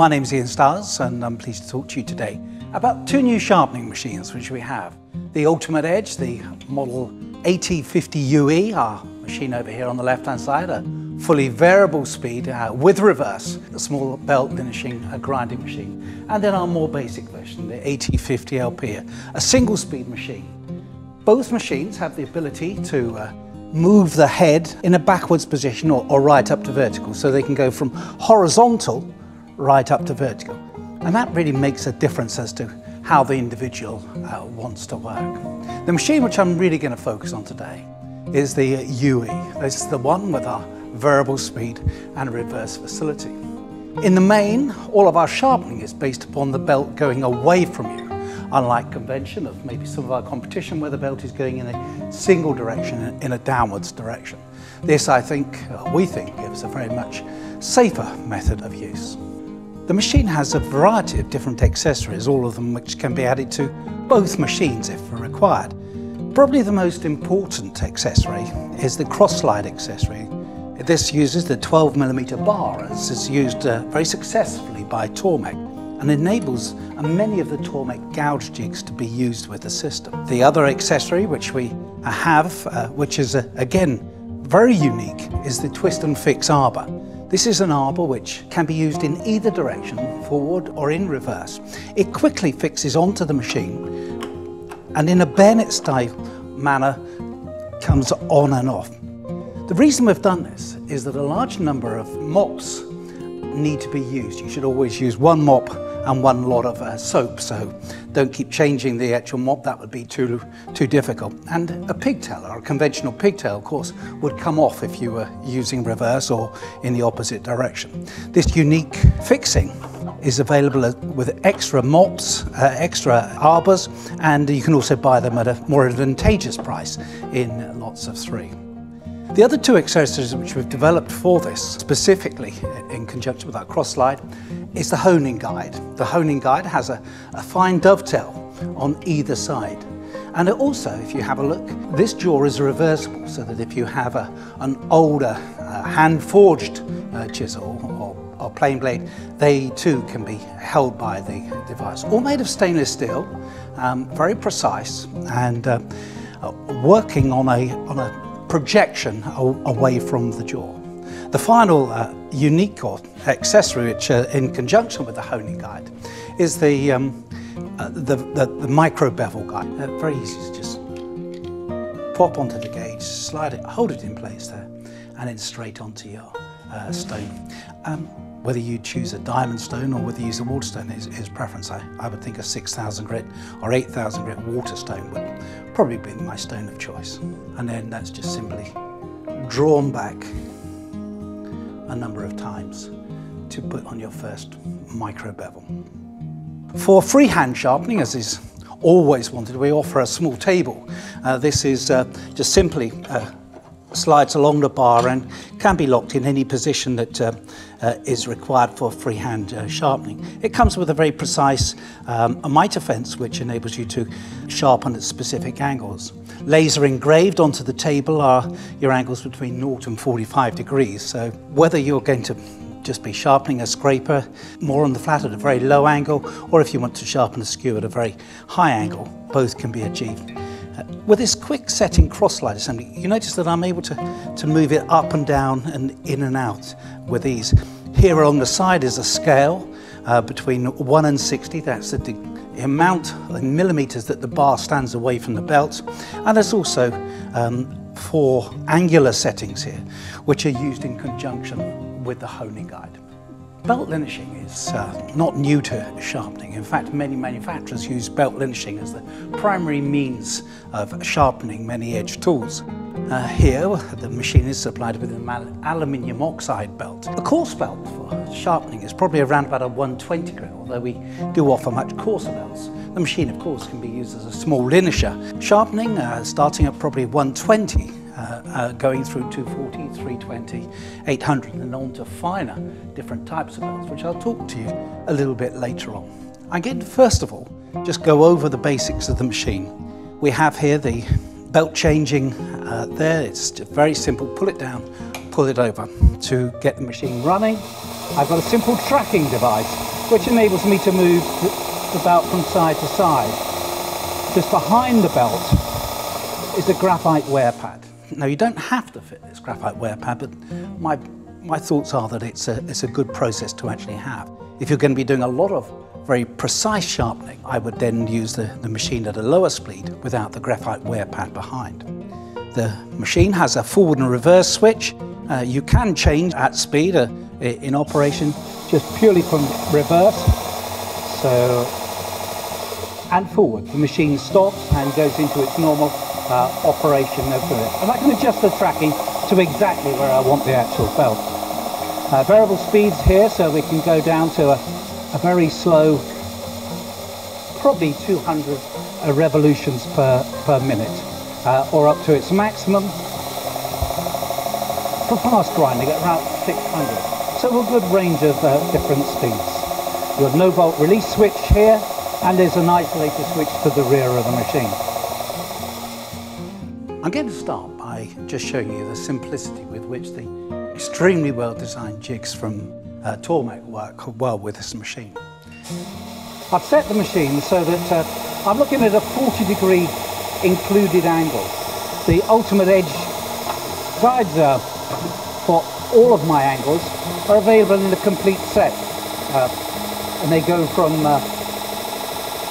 My name is Ian Stiles and I'm pleased to talk to you today about two new sharpening machines which we have. The Ultimate Edge, the model AT50UE, our machine over here on the left hand side, a fully variable speed with reverse, a small belt linishing grinding machine. And then our more basic version, the AT50LP, a single speed machine. Both machines have the ability to move the head in a backwards position or right up to vertical, so they can go from horizontal right up to vertical. And that really makes a difference as to how the individual wants to work. The machine which I'm really going to focus on today is the UE. This is the one with our variable speed and reverse facility. In the main, all of our sharpening is based upon the belt going away from you, unlike convention of maybe some of our competition where the belt is going in a single direction, in a downwards direction. This, we think, gives a very much safer method of use. The machine has a variety of different accessories, all of them which can be added to both machines if required. Probably the most important accessory is the cross-slide accessory. This uses the 12mm bar, as is used very successfully by Tormek, and enables many of the Tormek gouge jigs to be used with the system. The other accessory which we have, which is again very unique, is the twist and fix arbor. This is an arbor which can be used in either direction, forward or in reverse. It quickly fixes onto the machine and in a bayonet style manner comes on and off. The reason we've done this is that a large number of mops need to be used. You should always use one mop and one lot of soap, so don't keep changing the actual mop, that would be too difficult. And a pigtail, or a conventional pigtail, of course, would come off if you were using reverse or in the opposite direction. This unique fixing is available with extra mops, extra arbors, and you can also buy them at a more advantageous price in lots of 3. The other two accessories which we've developed for this, specifically in conjunction with our cross-slide, is the honing guide. The honing guide has a fine dovetail on either side. And also, if you have a look, this jaw is reversible, so that if you have an older hand-forged chisel or plane blade, they too can be held by the device. All made of stainless steel, very precise, and working on a projection away from the jaw. The final unique accessory, which in conjunction with the honing guide, is the micro bevel guide. Very easy to just pop onto the gauge, slide it, hold it in place there, and then straight onto your stone. Whether you choose a diamond stone or whether you use a water stone is preference. I would think a 6,000 grit or 8,000 grit water stone would probably be my stone of choice. And then that's just simply drawn back a number of times to put on your first micro bevel. For freehand sharpening, as is always wanted, we offer a small table. This is just simply slides along the bar and can be locked in any position that is required for freehand sharpening. It comes with a very precise mitre fence which enables you to sharpen at specific angles. Laser engraved onto the table are your angles between 0 and 45 degrees, so whether you're going to just be sharpening a scraper more on the flat at a very low angle, or if you want to sharpen a skew at a very high angle, both can be achieved. With this quick setting cross-slide assembly, you notice that I'm able to move it up and down and in and out with ease. Here along the side is a scale between 1 and 60, that's the amount in millimeters that the bar stands away from the belt. And there's also 4 angular settings here, which are used in conjunction with the honing guide. Belt linishing is not new to sharpening. In fact, many manufacturers use belt linishing as the primary means of sharpening many edge tools. Here, the machine is supplied with an aluminium oxide belt. A coarse belt for sharpening is probably around about a 120 grit, although we do offer much coarser belts. The machine, of course, can be used as a small linisher. Sharpening, starting at probably 120, going through 240, 320, 800 and on to finer different types of belts, which I'll talk to you a little bit later on. Again, first of all, just go over the basics of the machine. We have here the belt changing there. It's just very simple. Pull it down, pull it over to get the machine running. I've got a simple tracking device which enables me to move the belt from side to side. Just behind the belt is a graphite wear pad. Now, you don't have to fit this graphite wear pad, but my thoughts are that it's a good process to actually have. If you're going to be doing a lot of very precise sharpening, I would then use the machine at a lower speed without the graphite wear pad behind. The machine has a forward and reverse switch. You can change at speed in operation just purely from reverse. And forward. The machine stops and goes into its normal operation over it. And I can adjust the tracking to exactly where I want the actual belt. Variable speeds here, so we can go down to a very slow, probably 200 revolutions per minute, or up to its maximum for fast grinding at around 600. So a good range of different speeds. You have no bolt release switch here, and there's an isolator switch to the rear of the machine. I'm going to start by just showing you the simplicity with which the extremely well-designed jigs from Tormek work well with this machine. I've set the machine so that I'm looking at a 40-degree included angle. The ultimate edge guides for all of my angles are available in the complete set, and they go from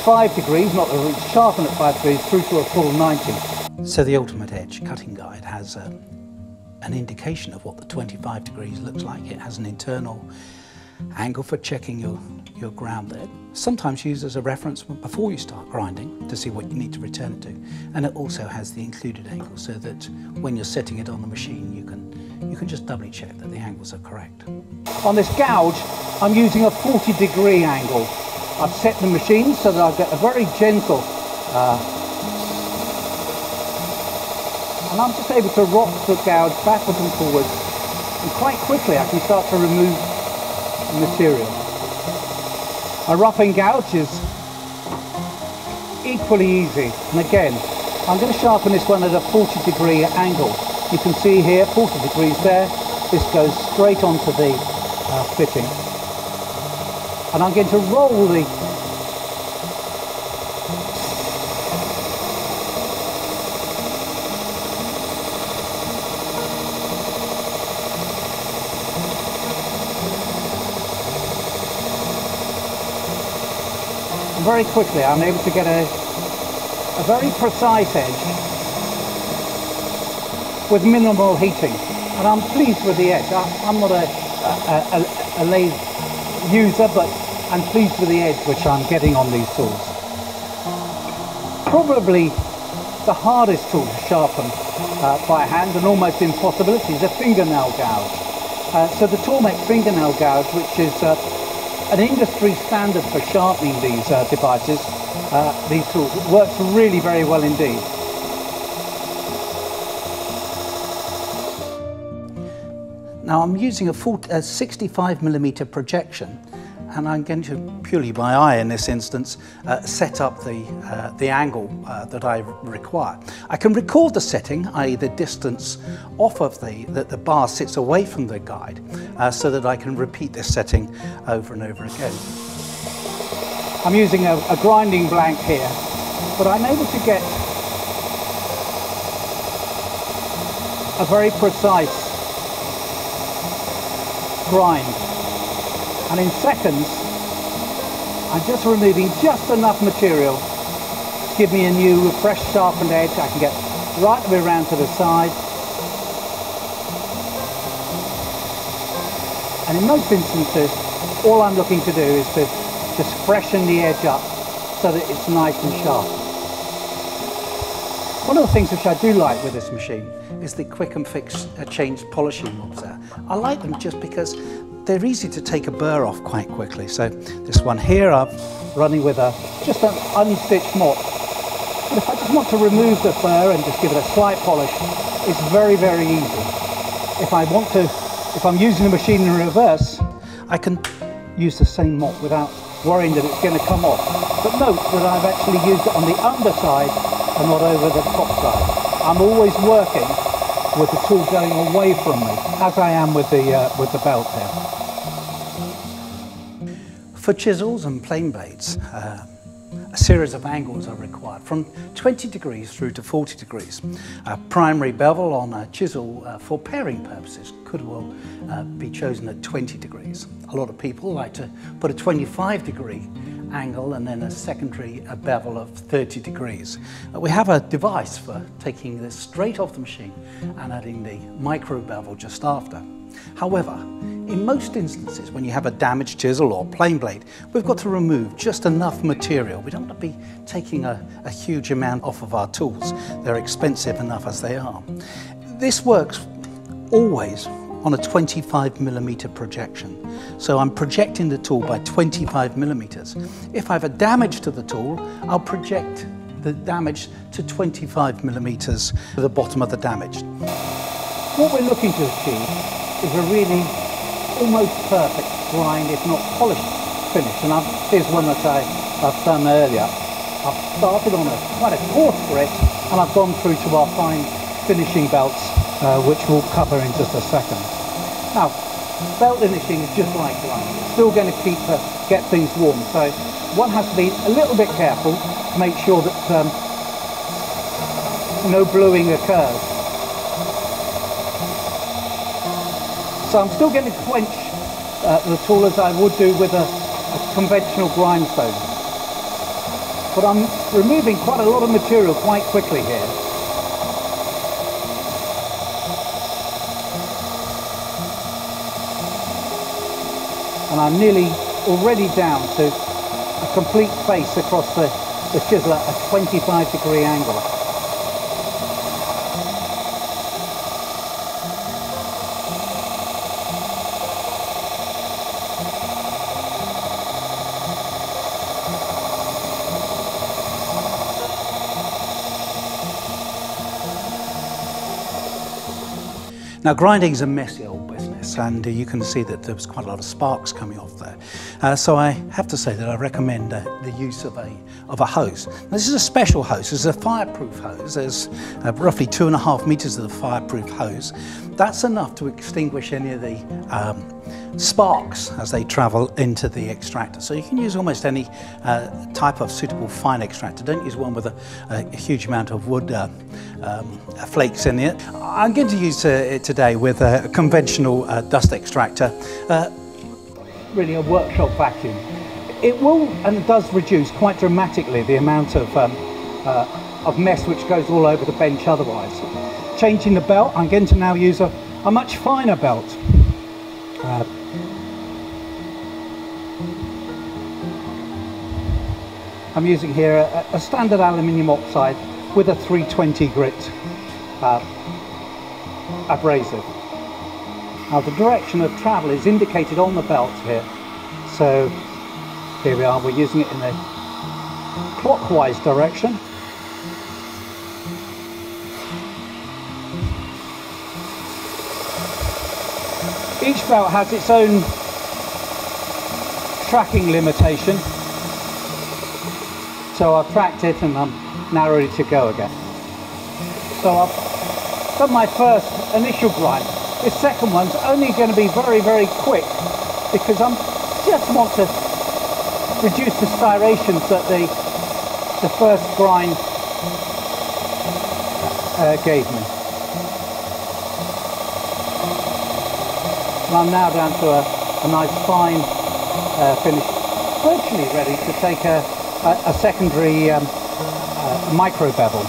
5 degrees, not really sharpen at 5 degrees, through to a full 90. So the ultimate edge cutting guide has an indication of what the 25 degrees looks like. It has an internal angle for checking your ground there. Sometimes used as a reference before you start grinding to see what you need to return it to. And it also has the included angle so that when you're setting it on the machine, you can just doubly check that the angles are correct. On this gouge, I'm using a 40-degree angle. I've set the machine so that I'll get a very gentle and I'm just able to rock the gouge backwards and forwards, and quite quickly I can start to remove the material. A roughing gouge is equally easy, and again I'm going to sharpen this one at a 40-degree angle. You can see here 40 degrees there. This goes straight onto the fitting, and I'm going to roll the very quickly. I'm able to get a very precise edge with minimal heating, and I'm pleased with the edge. I'm not a lathe user, but I'm pleased with the edge which I'm getting on these tools. Probably the hardest tool to sharpen by hand, and almost impossibility, is a fingernail gouge. So the Tormek fingernail gouge, which is an industry standard for sharpening these devices, these tools, works really very well indeed. Now I'm using a 65mm projection, and I'm going to, purely by eye in this instance, set up the angle that I require. I can record the setting, i.e. the distance off of the bar sits away from the guide, so that I can repeat this setting over and over again. I'm using a grinding blank here, but I'm able to get a very precise grind. And in seconds, I'm just removing just enough material to give me a new, fresh, sharpened edge. I can get right the way around to the side. And in most instances, all I'm looking to do is to just freshen the edge up so that it's nice and sharp. One of the things which I do like with this machine is the quick and fix change polishing knobs there. I like them just because they're easy to take a burr off quite quickly. So this one here, I'm running with just an unstitched mop. But if I just want to remove the burr and just give it a slight polish, it's very, very easy. If I'm using the machine in reverse, I can use the same mop without worrying that it's going to come off. But note that I've actually used it on the underside and not over the top side. I'm always working with the tool going away from me, as I am with the belt here. For chisels and plane blades, a series of angles are required from 20 degrees through to 40 degrees. A primary bevel on a chisel for paring purposes could well be chosen at 20 degrees. A lot of people like to put a 25-degree angle and then a secondary bevel of 30 degrees. We have a device for taking this straight off the machine and adding the micro bevel just after. However, in most instances when you have a damaged chisel or plane blade, we've got to remove just enough material. We don't want to be taking a huge amount off of our tools. They're expensive enough as they are. This works always on a 25mm projection. So I'm projecting the tool by 25mm. If I have a damage to the tool, I'll project the damage to 25mm to the bottom of the damage. What we're looking to achieve is a really almost perfect grind, if not polished finish. And here's one that I've done earlier. I've started on quite a coarse grit, and I've gone through to our fine finishing belts, which we'll cover in just a second. Now, belt finishing is just like grinding. It's still going to get things warm, so one has to be a little bit careful to make sure that no bluing occurs. So I'm still going to quench the tool as I would do with a conventional grindstone. But I'm removing quite a lot of material quite quickly here. And I'm nearly already down to a complete face across the chisel at a 25-degree angle. Now, grinding is a messy old business, and you can see that there was quite a lot of sparks coming off there. So I have to say that I recommend the use of a hose. Now, this is a special hose. This is a fireproof hose. There's roughly 2.5 meters of the fireproof hose. That's enough to extinguish any of the sparks as they travel into the extractor. So you can use almost any type of suitable fine extractor. Don't use one with a huge amount of wood flakes in it. I'm going to use it today with a conventional dust extractor, really a workshop vacuum. It will and does reduce quite dramatically the amount of mess which goes all over the bench otherwise. Changing the belt, I'm going to now use a much finer belt. I'm using here a standard aluminium oxide with a 320 grit abrasive. Now, the direction of travel is indicated on the belt here. So here we are, we're using it in a clockwise direction. Each belt has its own tracking limitation. So I've tracked it and I'm now ready to go again. So I've done my first initial grind. This second one's only going to be very, very quick because I just want to reduce the striations that the first grind gave me. And I'm now down to a nice fine finish, virtually ready to take a secondary micro bevel.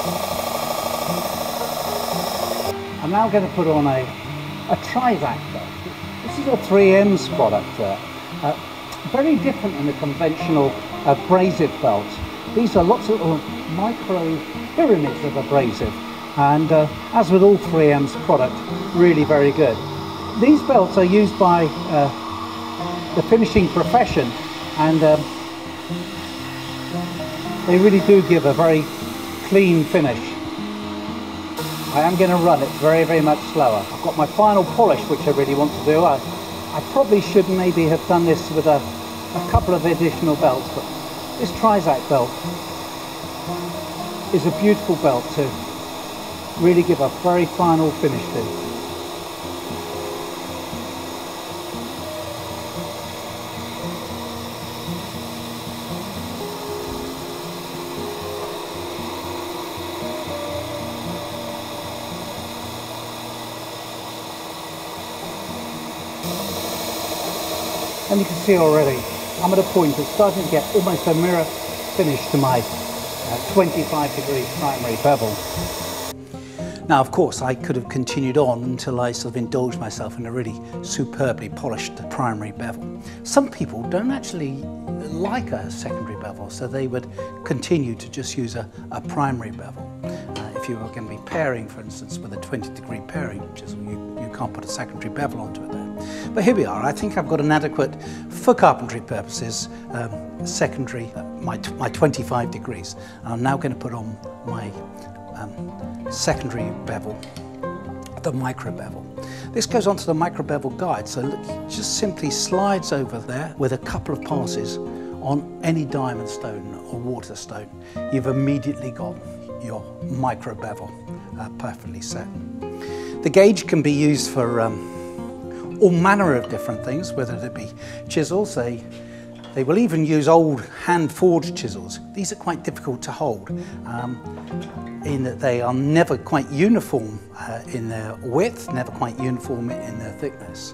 I'm now going to put on a Trivac belt. This is a 3M's product, very different than the conventional abrasive belt. These are lots of little micro pyramids of abrasive, and as with all 3M's product, really very good. These belts are used by the finishing profession, and they really do give a very clean finish. I am going to run it very, very much slower. I've got my final polish, which I really want to do. I probably should maybe have done this with a couple of additional belts, but this Trivac belt is a beautiful belt to really give a very final finish to. And you can see already, I'm at a point that's starting to get almost a mirror finish to my 25-degree primary bevel. Now, of course, I could have continued on until I sort of indulged myself in a really superbly polished primary bevel. Some people don't actually like a secondary bevel, so they would continue to just use a primary bevel. If you were going to be pairing, for instance, with a 20-degree pairing chisel, you can't put a secondary bevel onto it there. But here we are. I think I've got an adequate, for carpentry purposes, secondary, my 25 degrees. I'm now going to put on my secondary bevel, the micro bevel. This goes onto the micro bevel guide, so look, it just simply slides over there with a couple of passes on any diamond stone or water stone. You've immediately got your micro bevel perfectly set. The gauge can be used for all manner of different things, whether it be chisels. They will even use old hand-forged chisels. These are quite difficult to hold in that they are never quite uniform in their width, never quite uniform in their thickness.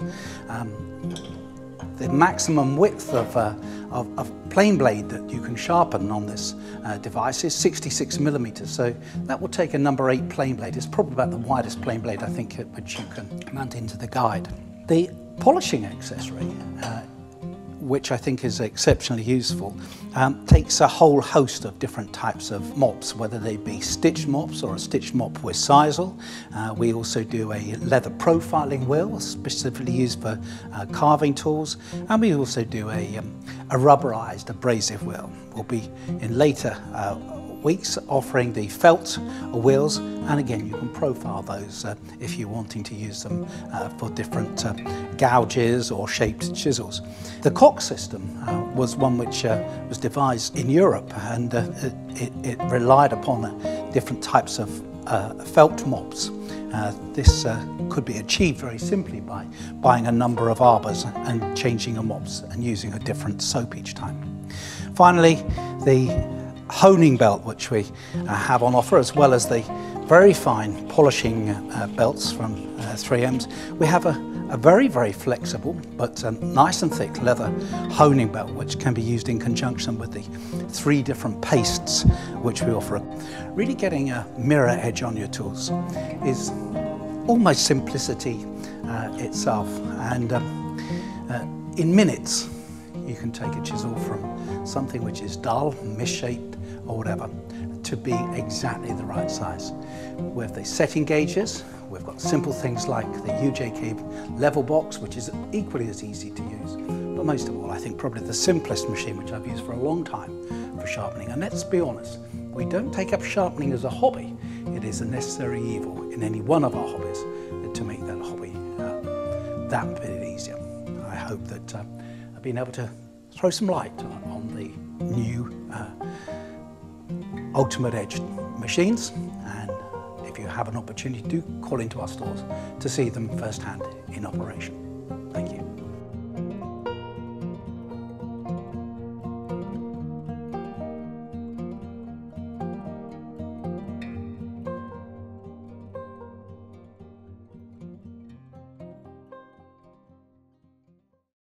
The maximum width of plane blade that you can sharpen on this device is 66 millimeters, so that will take a number 8 plane blade. It's probably about the widest plane blade I think which you can mount into the guide. The polishing accessory, which I think is exceptionally useful, takes a whole host of different types of mops, whether they be stitched mops or a stitched mop with sisal. We also do a leather profiling wheel, specifically used for carving tools, and we also do a rubberized abrasive wheel. We'll be in later weeks offering the felt wheels, and again you can profile those if you're wanting to use them for different gouges or shaped chisels. The cock system was one which was devised in Europe, and it relied upon different types of felt mops. This could be achieved very simply by buying a number of arbors and changing the mops and using a different soap each time. Finally, the honing belt which we have on offer, as well as the very fine polishing belts from 3Ms. We have a very, very flexible but nice and thick leather honing belt which can be used in conjunction with the 3 different pastes which we offer. Really getting a mirror edge on your tools is almost simplicity itself, and in minutes you can take a chisel from something which is dull, misshaped or whatever, to be exactly the right size. With the setting gauges, we've got simple things like the UJK level box, which is equally as easy to use. But most of all, I think probably the simplest machine which I've used for a long time for sharpening. And let's be honest, we don't take up sharpening as a hobby. It is a necessary evil in any one of our hobbies to make that hobby that bit easier. I hope that I've been able to throw some light on the new Ultimate Edge machines, and if you have an opportunity, do call into our stores to see them firsthand in operation. Thank you.